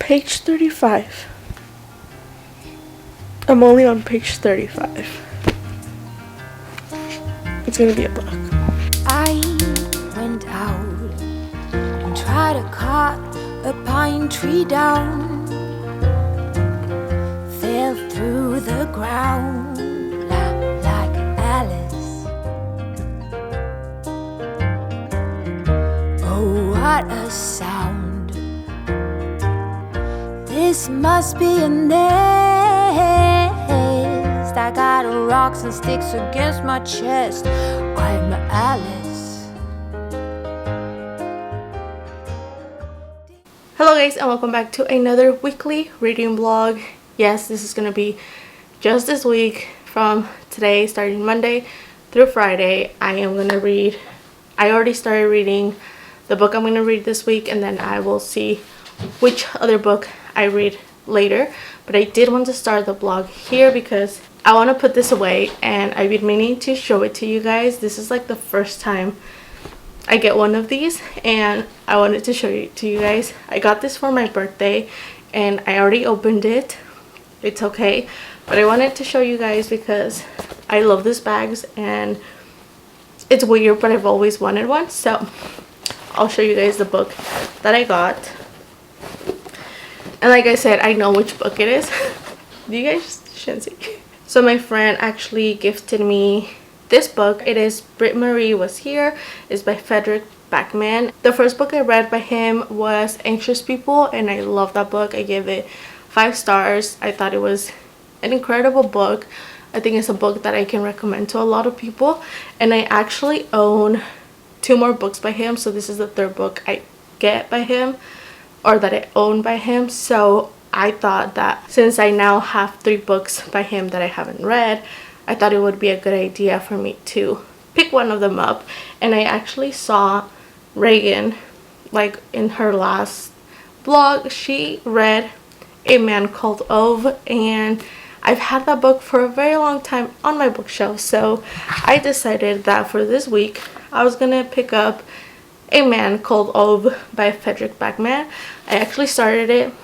page 35. I'm only on page 35. It's gonna be a book. I went out and tried to cut a pine tree down, fell through the ground like Alice. Oh, what a sound! This must be a nest. I got rocks and sticks against my chest. I'm Alice. Hello guys, and welcome back to another weekly reading vlog. Yes, this is gonna be just this week from today, starting Monday through Friday. I already started reading the book I'm gonna read this week, and then I will see which other book I read later. But I did want to start the vlog here because I want to put this away, and I've been meaning to show it to you guys. This is like the first time I get one of these, and I wanted to show it to you guys. I got this for my birthday and I already opened it. It's okay, but I wanted to show you guys because I love these bags, and it's weird, but I've always wanted one. So I'll show you guys the book that I got. And like I said, I know which book it is. Do you guys shouldn't see? So my friend actually gifted me this book. It is Britt Marie Was Here. It's by Frederick Backman. The first book I read by him was Anxious People, and I love that book. I gave it 5 stars. I thought it was an incredible book. I think it's a book that I can recommend to a lot of people. And I actually own 2 more books by him, so this is the 3rd book I get by him, or that I own by him. So I thought that since I now have 3 books by him that I haven't read, I thought it would be a good idea for me to pick one of them up. And I actually saw Reagan, like in her last vlog, she read A Man Called Ove, and I've had that book for a very long time on my bookshelf. So I decided that for this week I was gonna pick up A Man Called Ove by Frederick Backman. I actually started it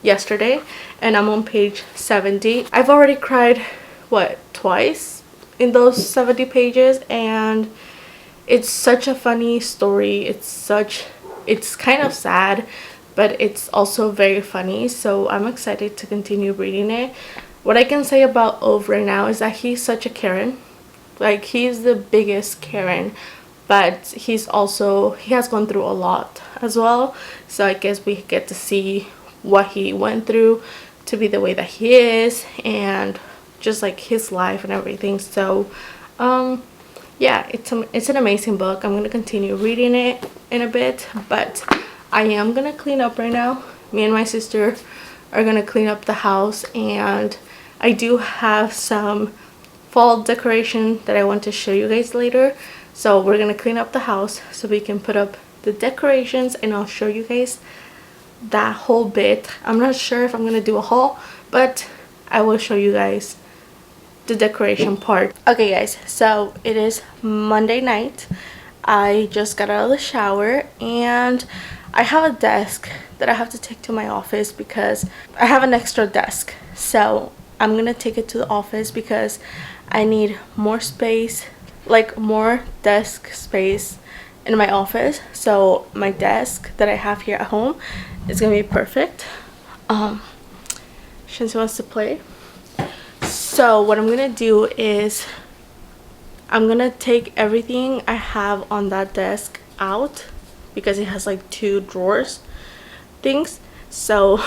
yesterday and I'm on page 70. I've already cried twice in those 70 pages, and it's such a funny story. It's kind of sad, but it's also very funny, so I'm excited to continue reading it. What I can say about Ove right now is that he's such a Karen. Like, he's the biggest Karen, but he has gone through a lot as well. So I guess we get to see what he went through to be the way that he is, and just like his life and everything. So yeah, it's an amazing book. I'm gonna continue reading it in a bit, but I am gonna clean up right now. Me and my sister are gonna clean up the house, and I do have some fall decoration that I want to show you guys later. So we're gonna clean up the house so we can put up the decorations, and I'll show you guys that whole bit. I'm not sure if I'm gonna do a haul, but I will show you guys the decoration part. Okay guys, so it is Monday night. I just got out of the shower, and I have a desk that I have to take to my office because I have an extra desk. So I'm gonna take it to the office because I need more space, like more desk space in my office. So my desk that I have here at home is gonna be perfect. Shensi wants to play. So what I'm gonna do is I'm gonna take everything I have on that desk out because it has like 2 drawers things. So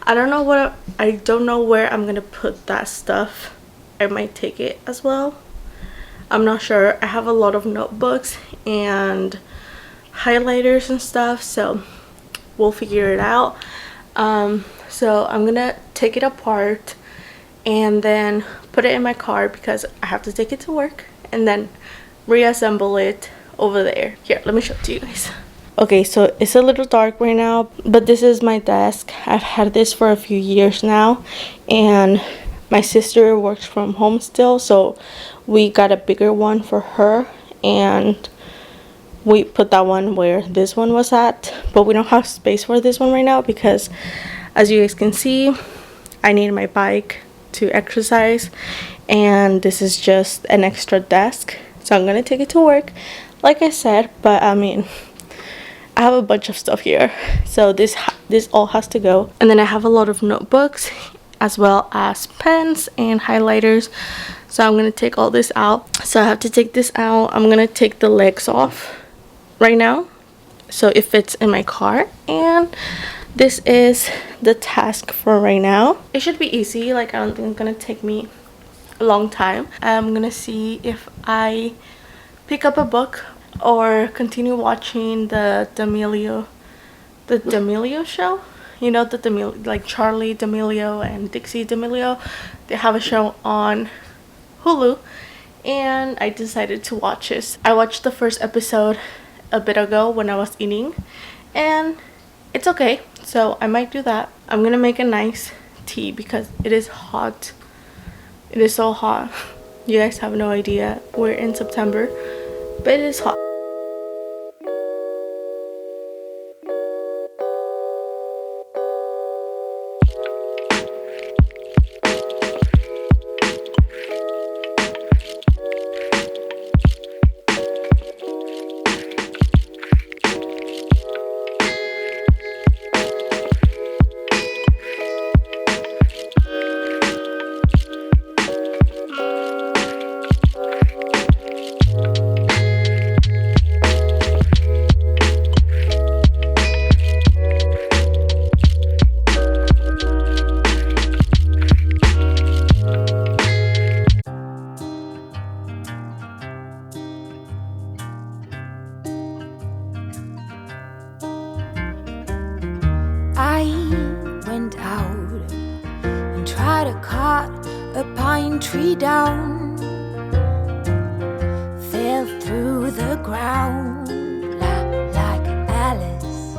I don't know where I'm gonna put that stuff. I might take it as well. I'm not sure. I have a lot of notebooks and highlighters and stuff, so we'll figure it out. So I'm gonna take it apart and then put it in my car because I have to take it to work, and then reassemble it over there. Here, let me show it to you guys. Okay, so it's a little dark right now, but this is my desk. I've had this for a few years now, and my sister works from home still, so we got a bigger one for her, and we put that one where this one was at, but we don't have space for this one right now because, as you guys can see, I need my bike to exercise, and this is just an extra desk, so I'm gonna take it to work like I said. But I mean, I have a bunch of stuff here, so this all has to go. And then I have a lot of notebooks as well as pens and highlighters, so I'm gonna take all this out. So I have to take this out. I'm gonna take the legs off right now so it fits in my car, and this is the task for right now. It should be easy. Like, I don't think it's gonna take me a long time. I'm gonna see if I pick up a book or continue watching the D'Amelio show. You know, like Charlie D'Amelio and Dixie D'Amelio, they have a show on Hulu, and I decided to watch this. I watched the first episode a bit ago when I was eating, and it's okay, so I might do that. I'm gonna make a nice tea because it is hot. It is so hot. You guys have no idea. We're in September, but it is hot. I went out and tried to cut a pine tree down. Fell through the ground like Alice.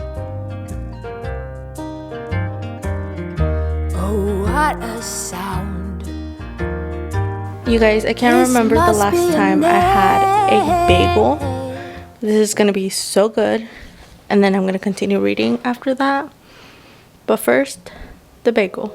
Oh, what a sound. You guys, I can't remember the last time I had a bagel. This is gonna be so good, and then I'm gonna continue reading after that. But first, the bagel.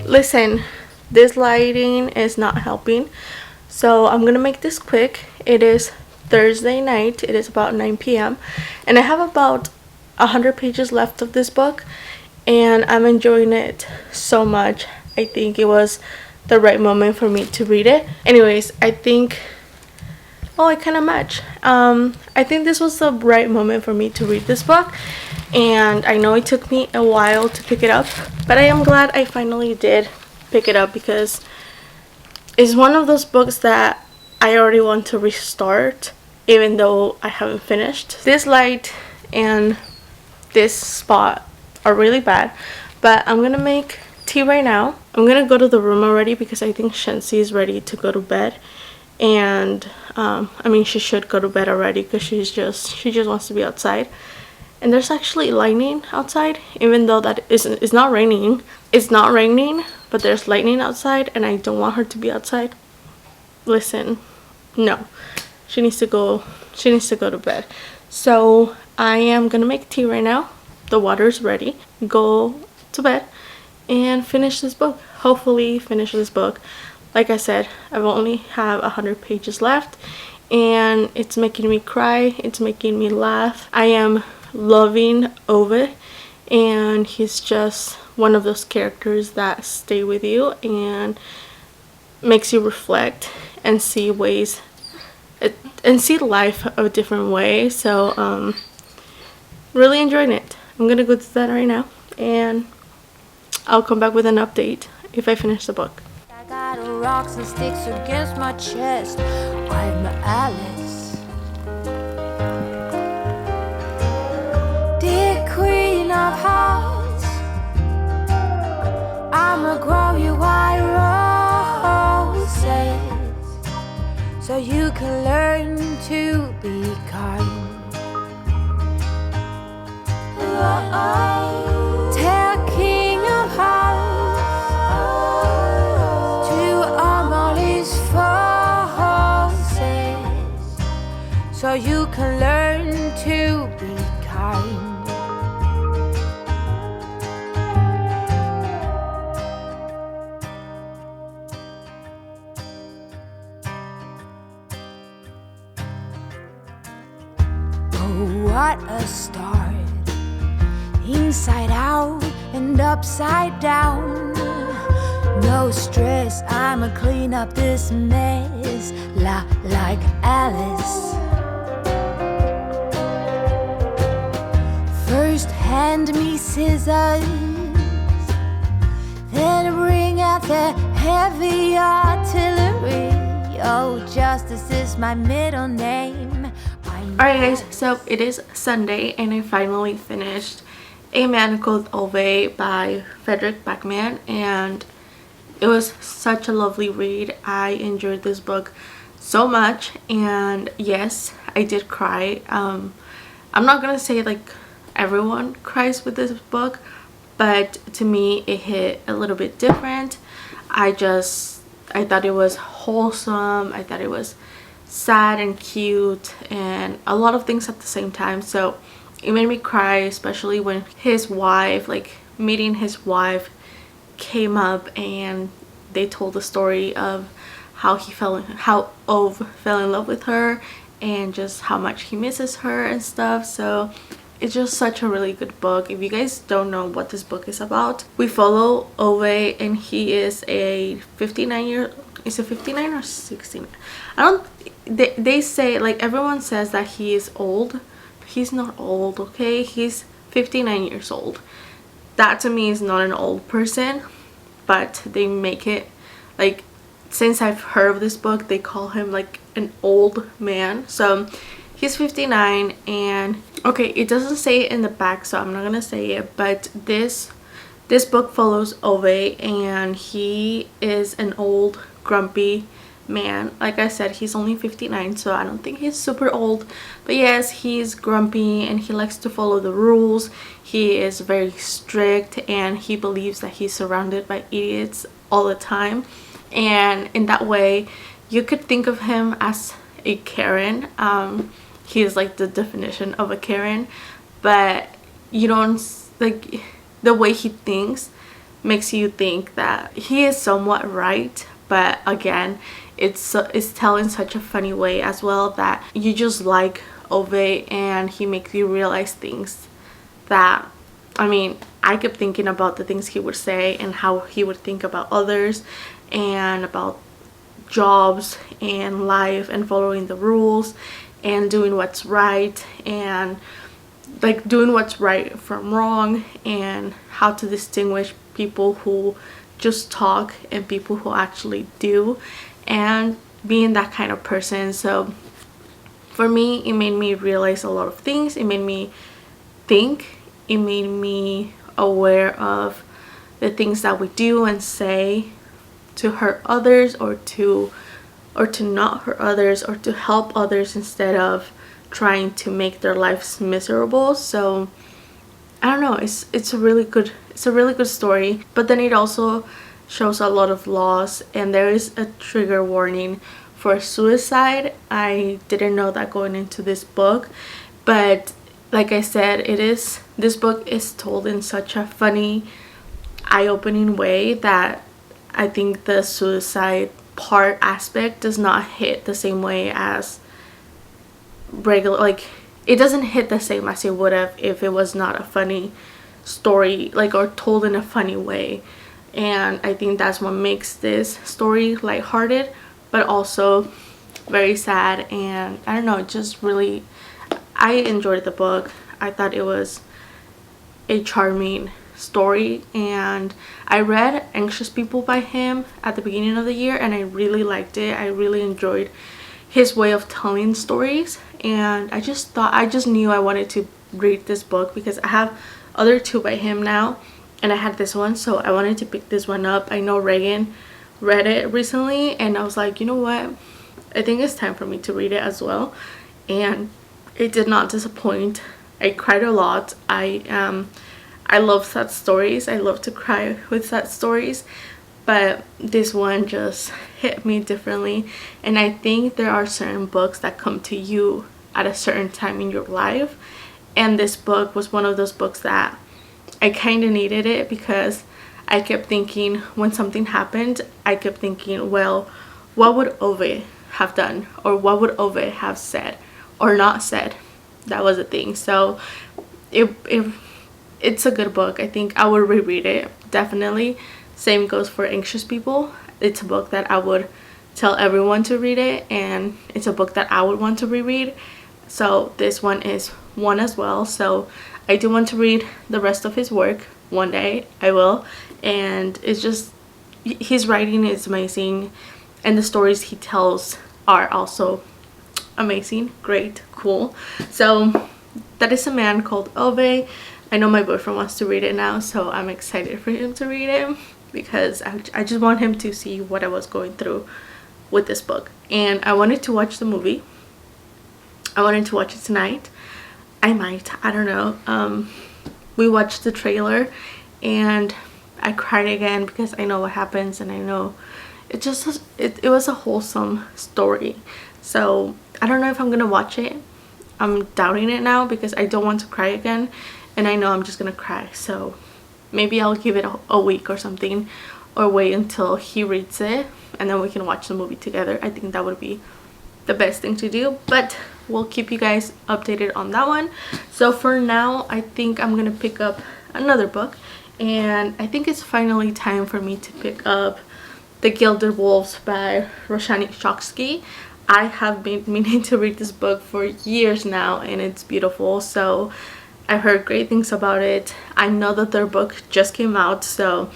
Listen, this lighting is not helping, so I'm gonna make this quick. It is Thursday night. It is about 9 p.m. and I have about 100 pages left of this book, and I'm enjoying it so much. I think it was the right moment for me to read it. Anyways, I think, oh, I kind of match. I think this was the right moment for me to read this book, and I know it took me a while to pick it up, but I am glad I finally did pick it up because it's one of those books that I already want to restart even though I haven't finished. This light and this spot are really bad, but I'm gonna make tea right now. I'm gonna go to the room already because I think Shensi is ready to go to bed, and I mean, she should go to bed already because she just wants to be outside. And there's actually lightning outside, even though it's not raining. It's not raining, but there's lightning outside, and I don't want her to be outside. Listen, no, she needs to go to bed. So I am gonna make tea right now. The water's ready. Go to bed and finish this book. Hopefully finish this book. Like I said, I only have 100 pages left, and it's making me cry. It's making me laugh. I am loving Ove, and he's just one of those characters that stay with you and makes you reflect and see ways and see life a different way. So really enjoying it. I'm gonna go to that right now, and I'll come back with an update if I finish the book. I got rocks and sticks against my chest. I'm Alice. so you can learn to be kind. Tell King of Hearts to arm all his forces, so you can learn to be kind. Oh, what a start! Inside out and upside down. No stress, I'ma clean up this mess like Alice. First hand me scissors, then bring out the heavy artillery. Oh, Justice is my middle name. Alright guys, so it is Sunday and I finally finished A Man Called Ove by Frederick Backman, and it was such a lovely read. I enjoyed this book so much, and yes, I did cry. I'm not gonna say like everyone cries with this book, but to me it hit a little bit different. I thought it was wholesome. I thought it was sad and cute and a lot of things at the same time, so it made me cry, especially when his wife, like meeting his wife, came up and they told the story of how Ove fell in love with her and just how much he misses her and stuff. So it's just such a really good book. If you guys don't know what this book is about, we follow Ove and he is a 59 is it 59 or 69? They say, like, everyone says that he is old. He's not old, okay? He's 59 years old. That to me is not an old person, but they make it like, since I've heard of this book, they call him like an old man. So he's 59, and okay, it doesn't say it in the back, so I'm not gonna say it, but this book follows Ove, and he is an old grumpy man. Like I said, he's only 59, so I don't think he's super old, but yes, he's grumpy and he likes to follow the rules. He is very strict and he believes that he's surrounded by idiots all the time, and in that way you could think of him as a Karen. He is like the definition of a Karen, but you don't, like, the way he thinks makes you think that he is somewhat right, but again, it's telling such a funny way as well that you just like Ove, and he makes you realize things that, I mean, I kept thinking about the things he would say and how he would think about others and about jobs and life and following the rules and doing what's right, and like doing what's right from wrong, and how to distinguish people who just talk and people who actually do, and being that kind of person. So for me, it made me realize a lot of things. It made me think. It made me aware of the things that we do and say to hurt others, or to not hurt others, or to help others instead of trying to make their lives miserable. So I don't know, it's a really good story, but then it also shows a lot of loss, and there is a trigger warning for suicide. I didn't know that going into this book, but like I said, this book is told in such a funny, eye-opening way that I think the suicide part aspect does not hit the same way as regular, like it doesn't hit the same as it would have if it was not a funny story, like, or told in a funny way. And I think that's what makes this story lighthearted but also very sad, and I don't know, just really, I enjoyed the book. I thought it was a charming story, and I read Anxious People by him at the beginning of the year and I really liked it. I really enjoyed his way of telling stories, and I just knew I wanted to read this book because I have other two by him now and I had this one, so I wanted to pick this one up. I know Reagan read it recently and I was like, you know what, I think it's time for me to read it as well. And it did not disappoint. I cried a lot. I love sad stories. I love to cry with sad stories, but this one just hit me differently. And I think there are certain books that come to you at a certain time in your life, and this book was one of those books that I kind of needed it, because I kept thinking, when something happened, I kept thinking, well, what would Ove have done, or what would Ove have said or not said? That was a thing. So it's a good book. I think I would reread it, definitely. Same goes for Anxious People. It's a book that I would tell everyone to read it, and it's a book that I would want to reread. So this one is one as well. So I do want to read the rest of his work one day. I will. And it's just, his writing is amazing, and the stories he tells are also amazing, great, cool. So that is A Man Called Ove. I know my boyfriend wants to read it now, so I'm excited for him to read it, because I just want him to see what I was going through with this book. And I wanted to watch the movie. I wanted to watch it tonight. I might, I don't know. We watched the trailer and I cried again, because I know what happens, and I know it was a wholesome story. So I don't know if I'm gonna watch it. I'm doubting it now, because I don't want to cry again, and I know I'm just gonna cry. So maybe I'll give it a week or something, or wait until he reads it and then we can watch the movie together. I think that would be the best thing to do, but we'll keep you guys updated on that one. So for now, I think I'm gonna pick up another book, and I think it's finally time for me to pick up The Gilded Wolves by Roshani Chokshi. I have been meaning to read this book for years now, and it's beautiful. So I've heard great things about it. I know that their book just came out, so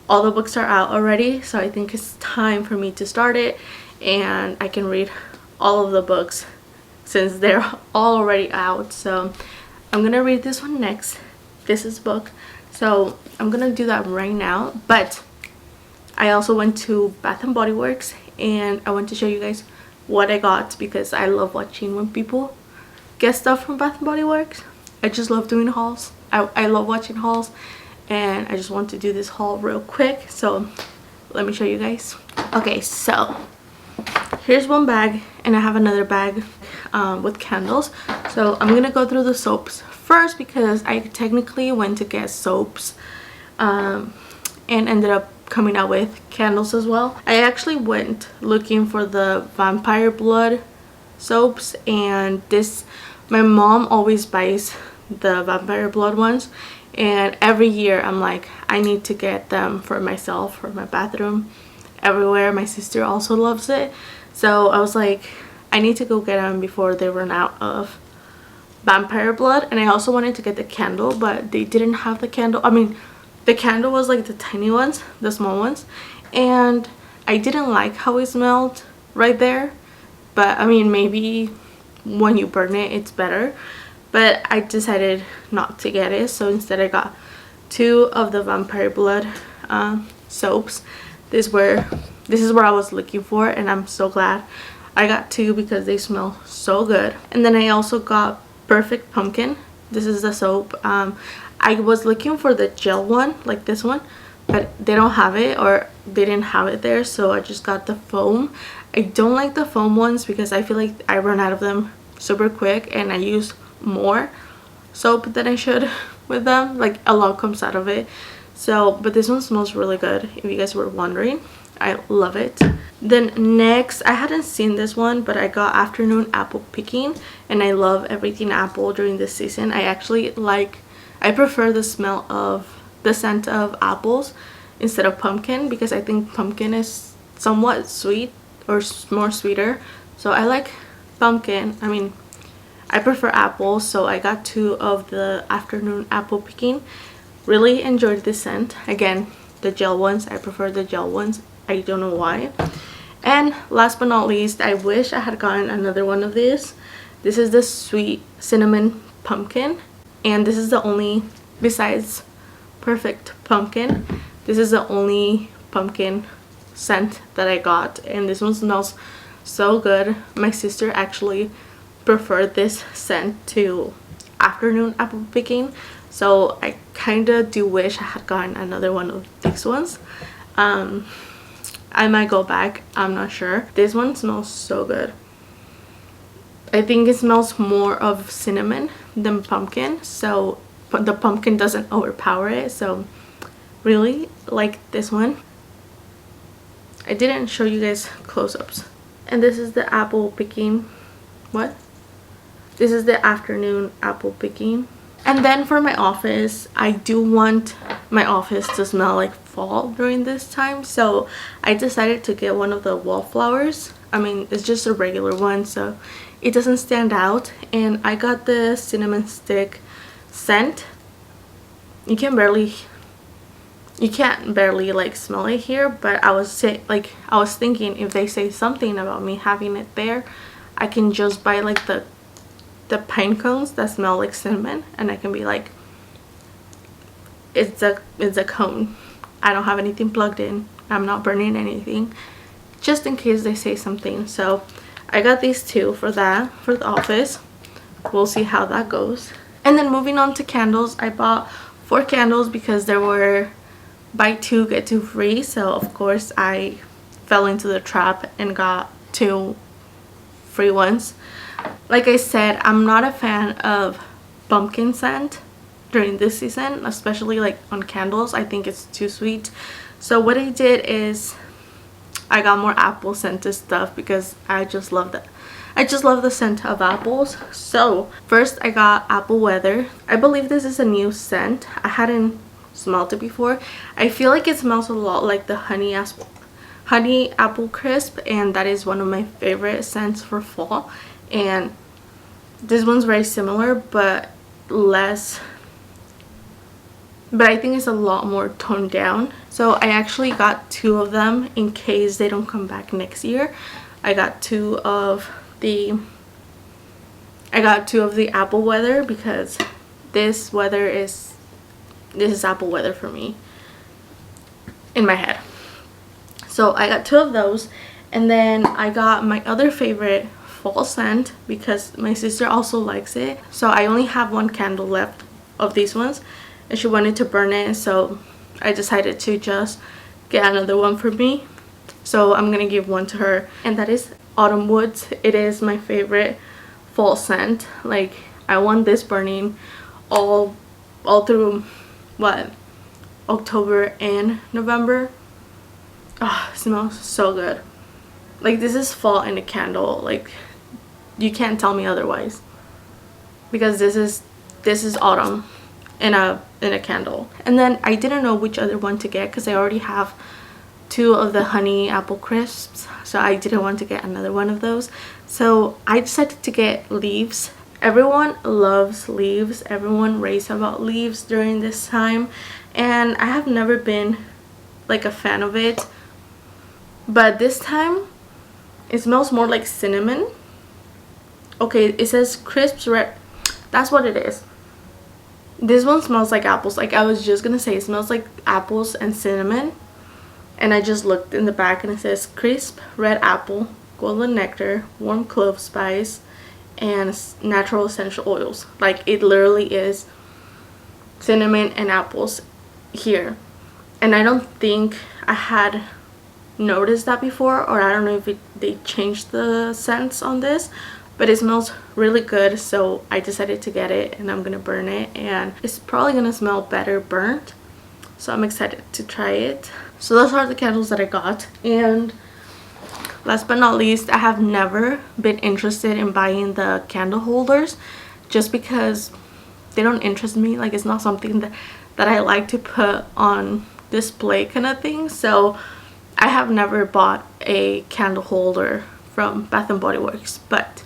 all the books are out already. So I think it's time for me to start it, and I can read all of the books since they're all already out. So I'm gonna read this one next. This is book. So I'm gonna do that right now. But I also went to Bath and Body Works, and I want to show you guys what I got, because I love watching when people get stuff from Bath and Body Works. I just love doing hauls. I love watching hauls, and I just want to do this haul real quick. So let me show you guys. Okay, so here's one bag, and I have another bag with candles. So I'm gonna go through the soaps first, because I technically went to get soaps and ended up coming out with candles as well. I actually went looking for the vampire blood soaps, and my mom always buys the vampire blood ones, and every year I'm like, I need to get them for myself, for my bathroom, everywhere. My sister also loves it, so I was like, I need to go get them before they run out of vampire blood. And I also wanted to get the candle, but they didn't have the candle. I mean, the candle was like the tiny ones, the small ones, and I didn't like how it smelled right there. But I mean, maybe when you burn it, it's better. But I decided not to get it, so instead I got 2 of the vampire blood soaps. This is where I was looking for, and I'm so glad I got 2, because they smell so good. And then I also got Perfect Pumpkin. This is the soap. I was looking for the gel one, like this one, but they don't have it, or they didn't have it there, so I just got the foam. I don't like the foam ones, because I feel like I run out of them super quick, and I use more soap than I should with them. Like, a lot comes out of it. So, but this one smells really good, if you guys were wondering. I love it. Then next, I hadn't seen this one, but I got Afternoon Apple Picking, and I love everything apple during this season. I prefer the smell of the scent of apples instead of pumpkin, because I think pumpkin is somewhat sweet, or more sweeter. So I like pumpkin. I mean, I prefer apples, so I got 2 of the Afternoon Apple Picking. Really enjoyed this scent. Again, the gel ones, I prefer the gel ones. I don't know why. And last but not least, I wish I had gotten another one of these. This is the Sweet Cinnamon Pumpkin, and this is the only, besides Perfect Pumpkin, this is the only pumpkin scent that I got, and this one smells So good. My sister actually preferred this scent to afternoon apple picking, so I kind of do wish I had gotten another one of these ones. I might go back, I'm not sure. This one smells so good. I think it smells more of cinnamon than pumpkin, so but the pumpkin doesn't overpower it, so really like this one. I didn't show you guys close-ups. And this is the apple picking. What? This is the afternoon apple picking. And then for my office, I do want my office to smell like fall during this time, so I decided to get one of the wallflowers. I mean, it's just a regular one, so it doesn't stand out. And I got the cinnamon stick scent. You can't barely like smell it here, but I was thinking if they say something about me having it there, I can just buy like the pine cones that smell like cinnamon, and I can be like, it's a cone. I don't have anything plugged in. I'm not burning anything, just in case they say something. So I got these two for that, for the office. We'll see how that goes. And then moving on to candles, I bought 4 candles because there were buy 2 get 2 free, so of course I fell into the trap and got 2 free ones. Like I said, I'm not a fan of pumpkin scent during this season, especially like on candles. I think it's too sweet. So what I did is I got more apple scented stuff because I just love that. I just love the scent of apples. So first I got Apple Weather. I believe this is a new scent. I hadn't smelled it before. I feel like it smells a lot like the honey apple crisp, and that is one of my favorite scents for fall. And this one's very similar but less, but I think it's a lot more toned down. So I actually got 2 of them in case they don't come back next year. I got 2 of the Apple Weather because this is Apple Weather for me in my head. So I got 2 of those, and then I got my other favorite fall scent because my sister also likes it. So I only have 1 candle left of these ones, and she wanted to burn it, so I decided to just get another one for me. So I'm gonna give 1 to her, and that is Autumn Woods. It is my favorite fall scent. Like, I want this burning all through what, October and November. Oh, it smells so good. Like, this is fall in a candle. Like, you can't tell me otherwise, because this is autumn in a candle. And then I didn't know which other one to get because I already have 2 of the honey apple crisps, so I didn't want to get another one of those. So I decided to get leaves. Everyone loves leaves. Everyone raves about leaves during this time, and I have never been like a fan of it, but this time it smells more like cinnamon. Okay, it says crisps red. That's what it is. This one smells like apples. Like, I was just gonna say it smells like apples and cinnamon, and I just looked in the back and it says crisp red apple, golden nectar, warm clove spice, and natural essential oils. Like, it literally is cinnamon and apples here, and I don't think I had noticed that before, or I don't know if they changed the scents on this, but it smells really good. So I decided to get it, and I'm gonna burn it, and it's probably gonna smell better burnt, so I'm excited to try it. So those are the candles that I got. And last but not least, I have never been interested in buying the candle holders just because they don't interest me. Like, it's not something that I like to put on display kind of thing. So I have never bought a candle holder from Bath and Body Works, but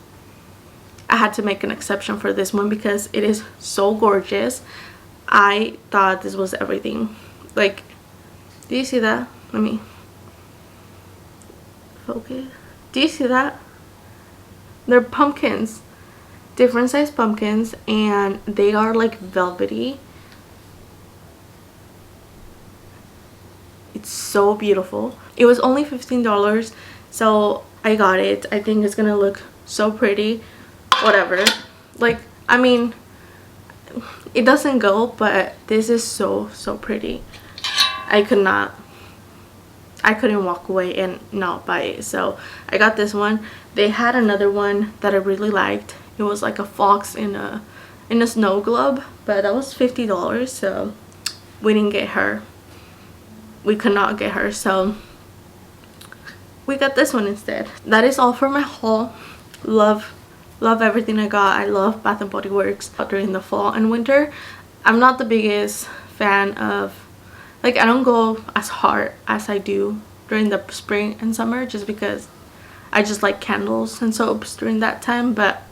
I had to make an exception for this one because it is so gorgeous. I thought this was everything. Like, do you see that? Let me focus. Do you see that? They're pumpkins, different size pumpkins, and they are like velvety. It's so beautiful. It was only $15. So I got it. I think it's gonna look so pretty. Whatever. Like, I mean, it doesn't go, but this is so pretty. I couldn't walk away and not buy it. So I got this one. They had another one that I really liked. It was like a fox in a snow globe, but that was $50, so we didn't get her. We could not get her, so we got this one instead. That is all for my haul. Love everything I got. I love Bath and Body Works during the fall and winter. I'm not the biggest fan of, like, I don't go as hard as I do during the spring and summer, just because I just like candles and soaps during that time. But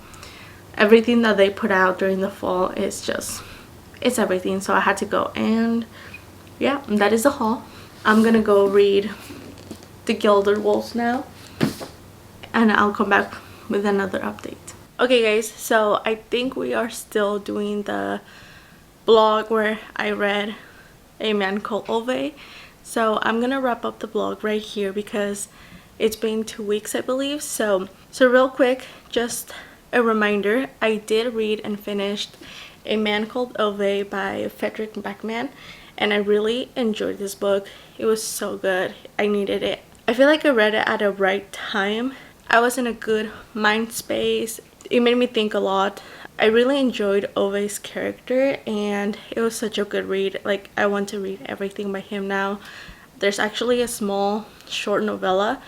everything that they put out during the fall is just, it's everything. So I had to go, and yeah, that is the haul. I'm gonna go read The Gilded Wolves now, and I'll come back with another update. Okay guys, so I think we are still doing the blog where I read A Man Called Ove. So I'm gonna wrap up the blog right here because it's been 2 weeks, I believe. So real quick, just a reminder, I did read and finished A Man Called Ove by Frederick Backman, and I really enjoyed this book. It was so good. I needed it. I feel like I read it at the right time. I was in a good mind space. It made me think a lot. I really enjoyed Ove's character, and it was such a good read. Like, I want to read everything by him now. There's actually a small short novella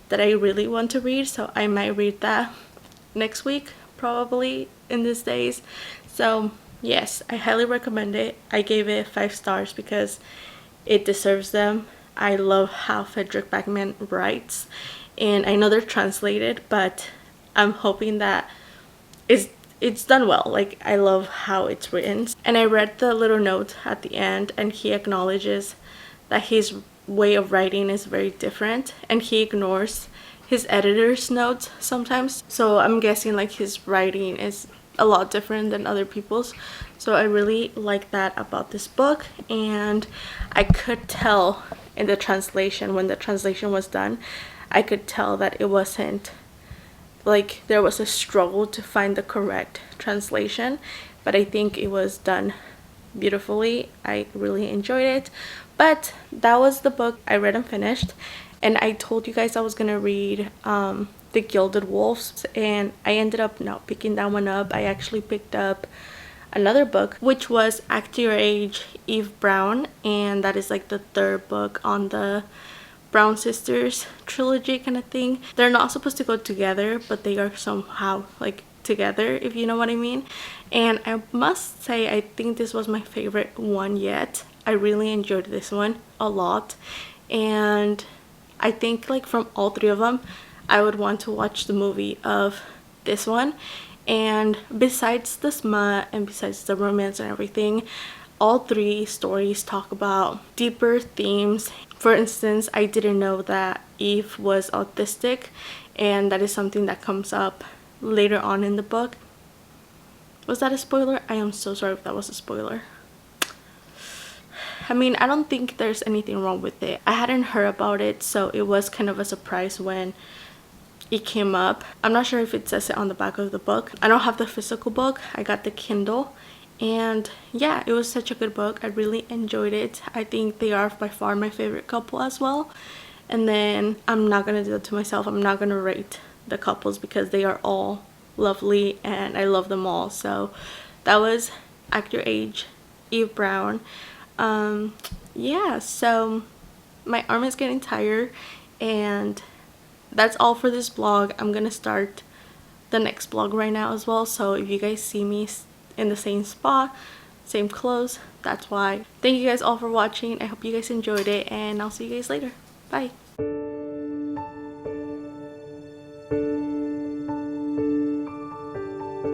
that I really want to read, so I might read that next week, probably in these days. So yes, I highly recommend it. I gave it 5 stars because it deserves them. I love how Frederick Backman writes, and I know they're translated, but I'm hoping that it's done well. Like, I love how it's written. And I read the little note at the end, and he acknowledges that his way of writing is very different, and he ignores his editor's notes sometimes. So I'm guessing like his writing is a lot different than other people's. So I really like that about this book, and I could tell in the translation, when the translation was done, I could tell that it wasn't, like, there was a struggle to find the correct translation, but I think it was done beautifully. I really enjoyed it. But that was the book I read and finished, and I told you guys I was gonna read The Gilded Wolves, and I ended up not picking that one up. I actually picked up another book, which was Act Your Age, Eve Brown, and that is like the 3rd book on the Brown Sisters trilogy kind of thing. They're not supposed to go together, but they are somehow like together, if you know what I mean. And I must say, I think this was my favorite one yet. I really enjoyed this one a lot, and I think like from all 3 of them, I would want to watch the movie of this one. And besides the smut and besides the romance and everything, all 3 stories talk about deeper themes. For instance, I didn't know that Eve was autistic, and that is something that comes up later on in the book. Was that a spoiler? I am so sorry if that was a spoiler. I mean, I don't think there's anything wrong with it. I hadn't heard about it, so it was kind of a surprise when it came up. I'm not sure if it says it on the back of the book. I don't have the physical book. I got the Kindle. And yeah, it was such a good book. I really enjoyed it. I think they are by far my favorite couple as well. And then I'm not gonna do that to myself. I'm not gonna rate the couples because they are all lovely and I love them all. So that was Act Your Age, Eve Brown. Yeah, so my arm is getting tired, and that's all for this vlog. I'm gonna start the next vlog right now as well, so if you guys see me in the same spot, same clothes, that's why. Thank you guys all for watching. I hope you guys enjoyed it, and I'll see you guys later. Bye.